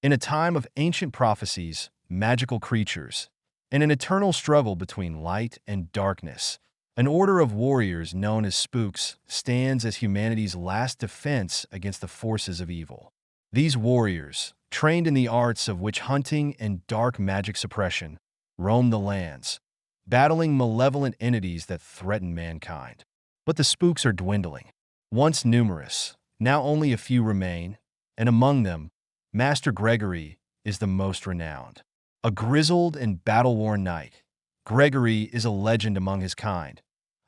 In a time of ancient prophecies, magical creatures, and an eternal struggle between light and darkness, an order of warriors known as spooks stands as humanity's last defense against the forces of evil. These warriors, trained in the arts of witch hunting and dark magic suppression, roam the lands, battling malevolent entities that threaten mankind. But the spooks are dwindling. Once numerous, now only a few remain, and among them, Master Gregory is the most renowned. A grizzled and battle-worn knight, Gregory is a legend among his kind,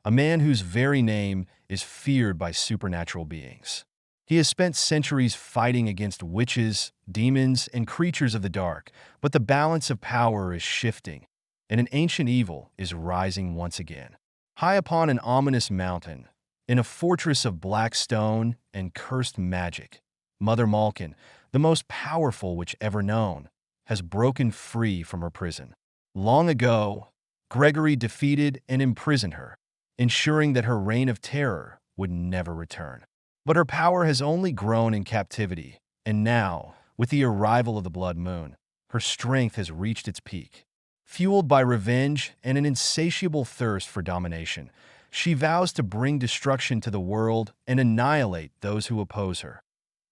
a man whose very name is feared by supernatural beings. He has spent centuries fighting against witches, demons, and creatures of the dark, but the balance of power is shifting, and an ancient evil is rising once again. High upon an ominous mountain, in a fortress of black stone and cursed magic, Mother Malkin, the most powerful witch ever known, has broken free from her prison. Long ago, Gregory defeated and imprisoned her, ensuring that her reign of terror would never return. But her power has only grown in captivity, and now, with the arrival of the blood moon, her strength has reached its peak. Fueled by revenge and an insatiable thirst for domination, she vows to bring destruction to the world and annihilate those who oppose her,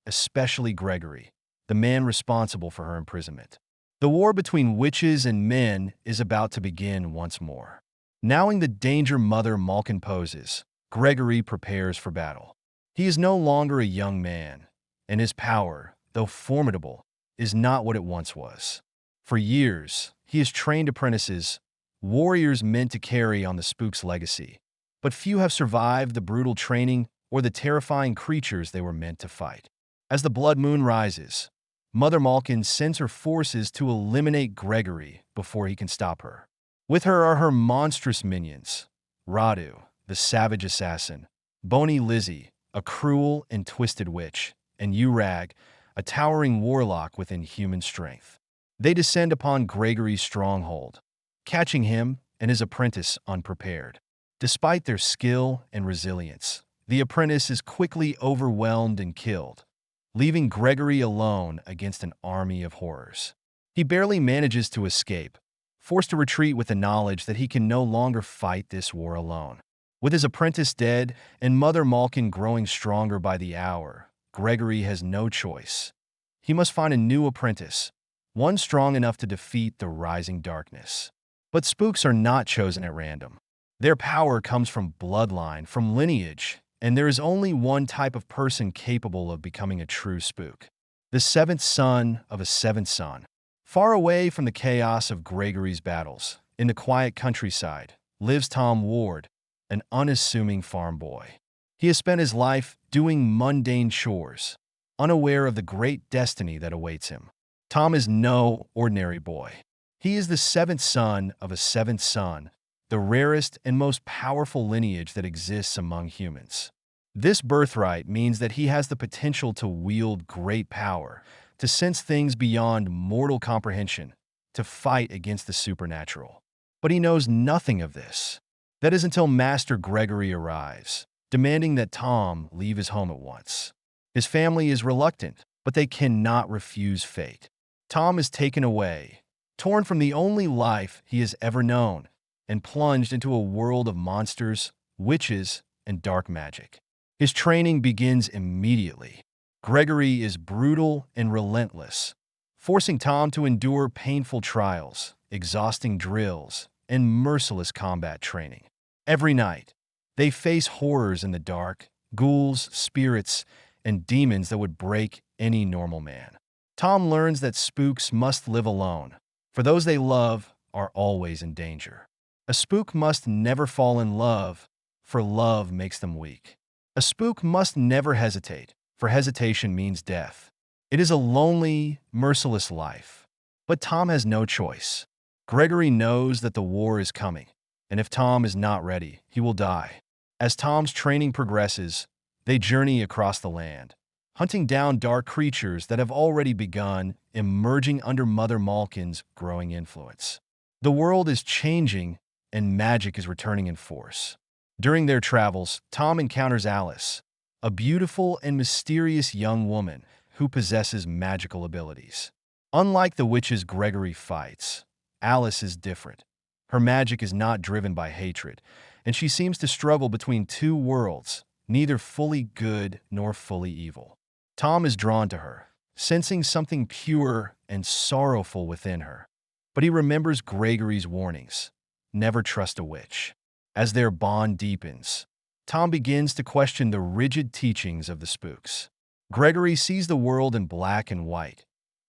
especially Gregory, the man responsible for her imprisonment. The war between witches and men is about to begin once more. Knowing the danger Mother Malkin poses, Gregory prepares for battle. He is no longer a young man, and his power, though formidable, is not what it once was. For years, he has trained apprentices, warriors meant to carry on the spook's legacy, but few have survived the brutal training or the terrifying creatures they were meant to fight. As the blood moon rises, Mother Malkin sends her forces to eliminate Gregory before he can stop her. With her are her monstrous minions, Radu, the savage assassin, Bony Lizzie, a cruel and twisted witch, and Urag, a towering warlock with inhuman strength. They descend upon Gregory's stronghold, catching him and his apprentice unprepared. Despite their skill and resilience, the apprentice is quickly overwhelmed and killed, leaving Gregory alone against an army of horrors. He barely manages to escape, forced to retreat with the knowledge that he can no longer fight this war alone. With his apprentice dead and Mother Malkin growing stronger by the hour, Gregory has no choice. He must find a new apprentice, one strong enough to defeat the rising darkness. But spooks are not chosen at random. Their power comes from bloodline, from lineage, and there is only one type of person capable of becoming a true spook: the seventh son of a seventh son. Far away from the chaos of Gregory's battles, in the quiet countryside, lives Tom Ward, an unassuming farm boy. He has spent his life doing mundane chores, unaware of the great destiny that awaits him. Tom is no ordinary boy. He is the seventh son of a seventh son, the rarest and most powerful lineage that exists among humans. This birthright means that he has the potential to wield great power, to sense things beyond mortal comprehension, to fight against the supernatural. But he knows nothing of this. That is until Master Gregory arrives, demanding that Tom leave his home at once. His family is reluctant, but they cannot refuse fate. Tom is taken away, torn from the only life he has ever known, and plunged into a world of monsters, witches, and dark magic. His training begins immediately. Gregory is brutal and relentless, forcing Tom to endure painful trials, exhausting drills, and merciless combat training. Every night, they face horrors in the dark, ghouls, spirits, and demons that would break any normal man. Tom learns that spooks must live alone, for those they love are always in danger. A spook must never fall in love, for love makes them weak. A spook must never hesitate, for hesitation means death. It is a lonely, merciless life. But Tom has no choice. Gregory knows that the war is coming, and if Tom is not ready, he will die. As Tom's training progresses, they journey across the land, hunting down dark creatures that have already begun emerging under Mother Malkin's growing influence. The world is changing, and magic is returning in force. During their travels, Tom encounters Alice, a beautiful and mysterious young woman who possesses magical abilities. Unlike the witches Gregory fights, Alice is different. Her magic is not driven by hatred, and she seems to struggle between two worlds, neither fully good nor fully evil. Tom is drawn to her, sensing something pure and sorrowful within her. But he remembers Gregory's warnings: never trust a witch. As their bond deepens, Tom begins to question the rigid teachings of the spooks. Gregory sees the world in black and white.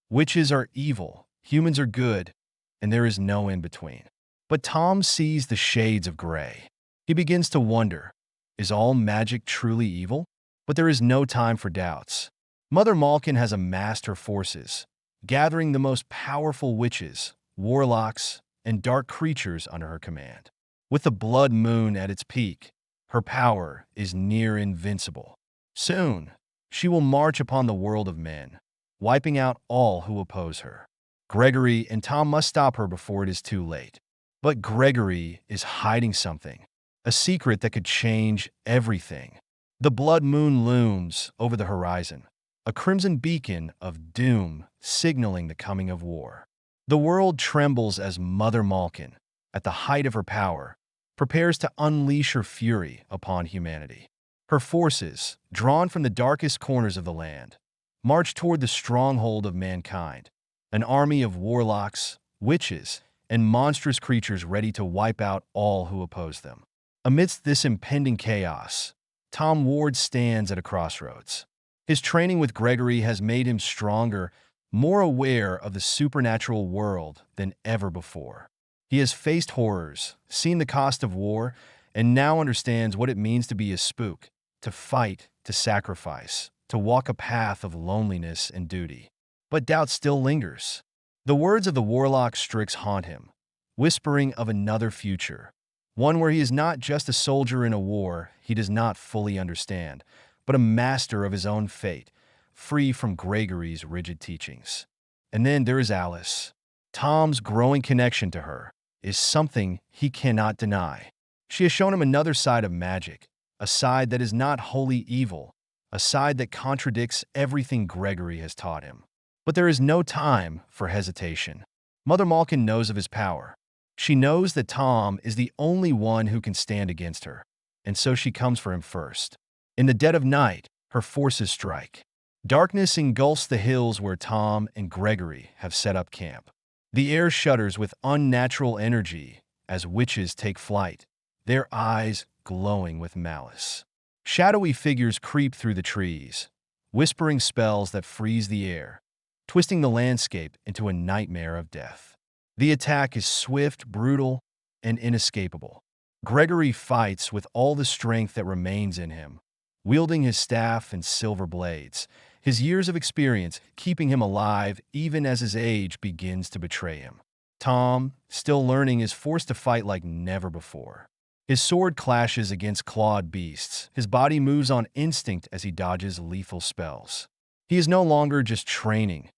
Witches are evil, humans are good, and there is no in-between. But Tom sees the shades of gray. He begins to wonder, is all magic truly evil? But there is no time for doubts. Mother Malkin has amassed her forces, gathering the most powerful witches, warlocks, and dark creatures under her command. With the blood moon at its peak, her power is near invincible. Soon, she will march upon the world of men, wiping out all who oppose her. Gregory and Tom must stop her before it is too late. But Gregory is hiding something, a secret that could change everything. The blood moon looms over the horizon, a crimson beacon of doom signaling the coming of war. The world trembles as Mother Malkin, at the height of her power, prepares to unleash her fury upon humanity. Her forces, drawn from the darkest corners of the land, march toward the stronghold of mankind, an army of warlocks, witches, and monstrous creatures ready to wipe out all who oppose them. Amidst this impending chaos, Tom Ward stands at a crossroads. His training with Gregory has made him stronger, more aware of the supernatural world than ever before. He has faced horrors, seen the cost of war, and now understands what it means to be a spook, to fight, to sacrifice, to walk a path of loneliness and duty. But doubt still lingers. The words of the warlock Strix haunt him, whispering of another future, one where he is not just a soldier in a war he does not fully understand, but a master of his own fate, free from Gregory's rigid teachings. And then there is Alice. Tom's growing connection to her is something he cannot deny. She has shown him another side of magic, a side that is not wholly evil, a side that contradicts everything Gregory has taught him. But there is no time for hesitation. Mother Malkin knows of his power. She knows that Tom is the only one who can stand against her, and so she comes for him first. In the dead of night, her forces strike. Darkness engulfs the hills where Tom and Gregory have set up camp. The air shudders with unnatural energy as witches take flight, their eyes glowing with malice. Shadowy figures creep through the trees, whispering spells that freeze the air, twisting the landscape into a nightmare of death. The attack is swift, brutal, and inescapable. Gregory fights with all the strength that remains in him, wielding his staff and silver blades, his years of experience keeping him alive even as his age begins to betray him. Tom, still learning, is forced to fight like never before. His sword clashes against clawed beasts. His body moves on instinct as he dodges lethal spells. He is no longer just training.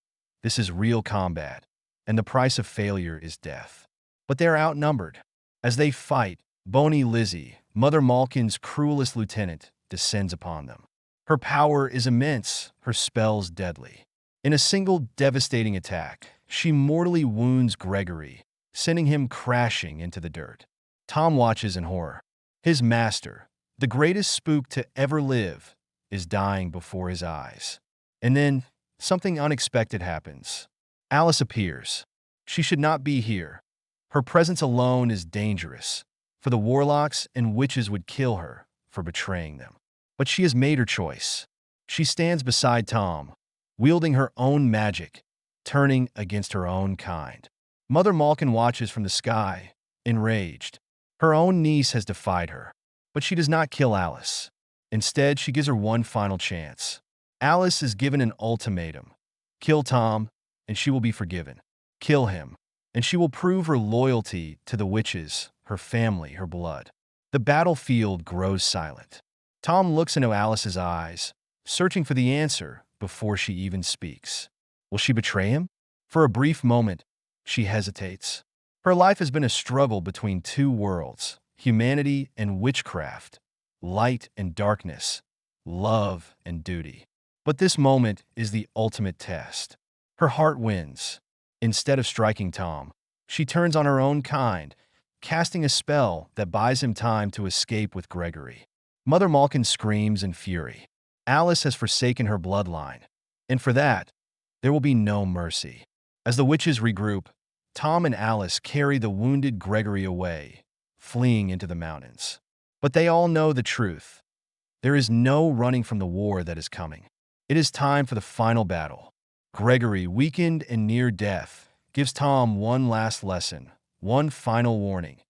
This is real combat, and the price of failure is death. But they are outnumbered. As they fight, Bony Lizzie, Mother Malkin's cruelest lieutenant, descends upon them. Her power is immense, her spells deadly. In a single devastating attack, she mortally wounds Gregory, sending him crashing into the dirt. Tom watches in horror. His master, the greatest spook to ever live, is dying before his eyes. And then, something unexpected happens. Alice appears. She should not be here. Her presence alone is dangerous, for the warlocks and witches would kill her for betraying them. But she has made her choice. She stands beside Tom, wielding her own magic, turning against her own kind. Mother Malkin watches from the sky, enraged. Her own niece has defied her, but she does not kill Alice. Instead, she gives her one final chance. Alice is given an ultimatum. Kill Tom, and she will be forgiven. Kill him, and she will prove her loyalty to the witches, her family, her blood. The battlefield grows silent. Tom looks into Alice's eyes, searching for the answer before she even speaks. Will she betray him? For a brief moment, she hesitates. Her life has been a struggle between two worlds, humanity and witchcraft, light and darkness, love and duty. But this moment is the ultimate test. Her heart wins. Instead of striking Tom, she turns on her own kind, casting a spell that buys him time to escape with Gregory. Mother Malkin screams in fury. Alice has forsaken her bloodline, and for that, there will be no mercy. As the witches regroup, Tom and Alice carry the wounded Gregory away, fleeing into the mountains. But they all know the truth. There is no running from the war that is coming. It is time for the final battle. Gregory, weakened and near death, gives Tom one last lesson, one final warning.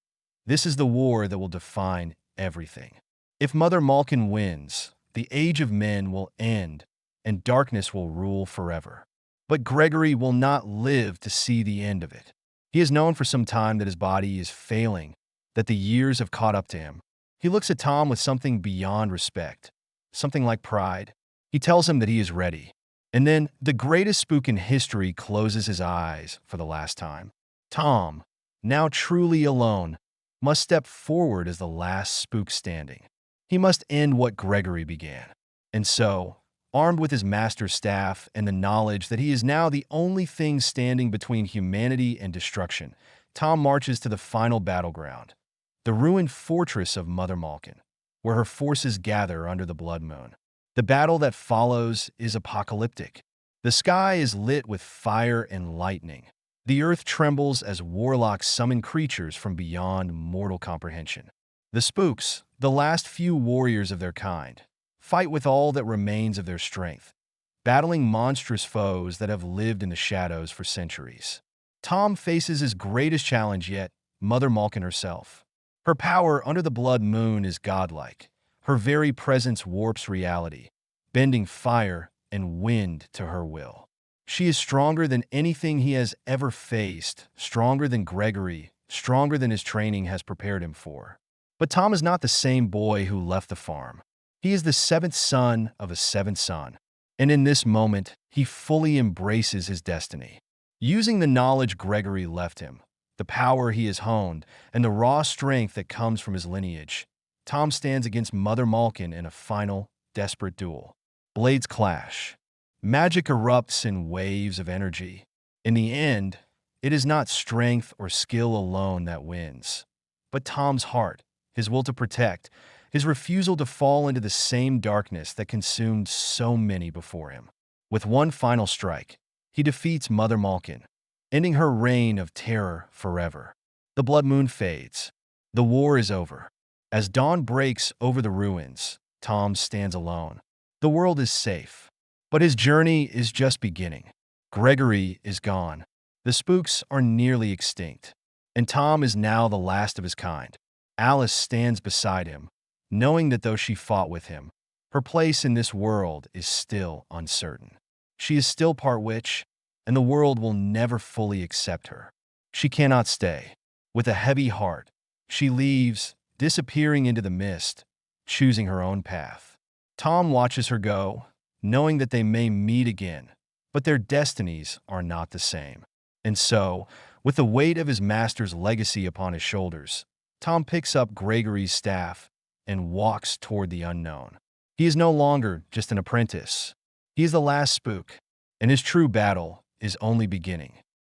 This is the war that will define everything. If Mother Malkin wins, the age of men will end and darkness will rule forever. But Gregory will not live to see the end of it. He has known for some time that his body is failing, that the years have caught up to him. He looks at Tom with something beyond respect, something like pride. He tells him that he is ready. And then the greatest spook in history closes his eyes for the last time. Tom, now truly alone, must step forward as the last spook standing. He must end what Gregory began. And so, armed with his master's staff and the knowledge that he is now the only thing standing between humanity and destruction, Tom marches to the final battleground, the ruined fortress of Mother Malkin, where her forces gather under the blood moon. The battle that follows is apocalyptic. The sky is lit with fire and lightning. The earth trembles as warlocks summon creatures from beyond mortal comprehension. The spooks, the last few warriors of their kind, fight with all that remains of their strength, battling monstrous foes that have lived in the shadows for centuries. Tom faces his greatest challenge yet, Mother Malkin herself. Her power under the blood moon is godlike. Her very presence warps reality, bending fire and wind to her will. She is stronger than anything he has ever faced, stronger than Gregory, stronger than his training has prepared him for. But Tom is not the same boy who left the farm. He is the seventh son of a seventh son, and in this moment, he fully embraces his destiny. Using the knowledge Gregory left him, the power he has honed, and the raw strength that comes from his lineage, Tom stands against Mother Malkin in a final, desperate duel. Blades clash. Magic erupts in waves of energy. In the end, it is not strength or skill alone that wins, but Tom's heart, his will to protect, his refusal to fall into the same darkness that consumed so many before him. With one final strike, he defeats Mother Malkin, ending her reign of terror forever. The blood moon fades. The war is over. As dawn breaks over the ruins, Tom stands alone. The world is safe, but his journey is just beginning. Gregory is gone. The spooks are nearly extinct, and Tom is now the last of his kind. Alice stands beside him, knowing that though she fought with him, her place in this world is still uncertain. She is still part witch, and the world will never fully accept her. She cannot stay. With a heavy heart, she leaves, disappearing into the mist, choosing her own path. Tom watches her go, knowing that they may meet again, but their destinies are not the same. And so, with the weight of his master's legacy upon his shoulders, Tom picks up Gregory's staff and walks toward the unknown. He is no longer just an apprentice. He is the last spook, and his true battle is only beginning.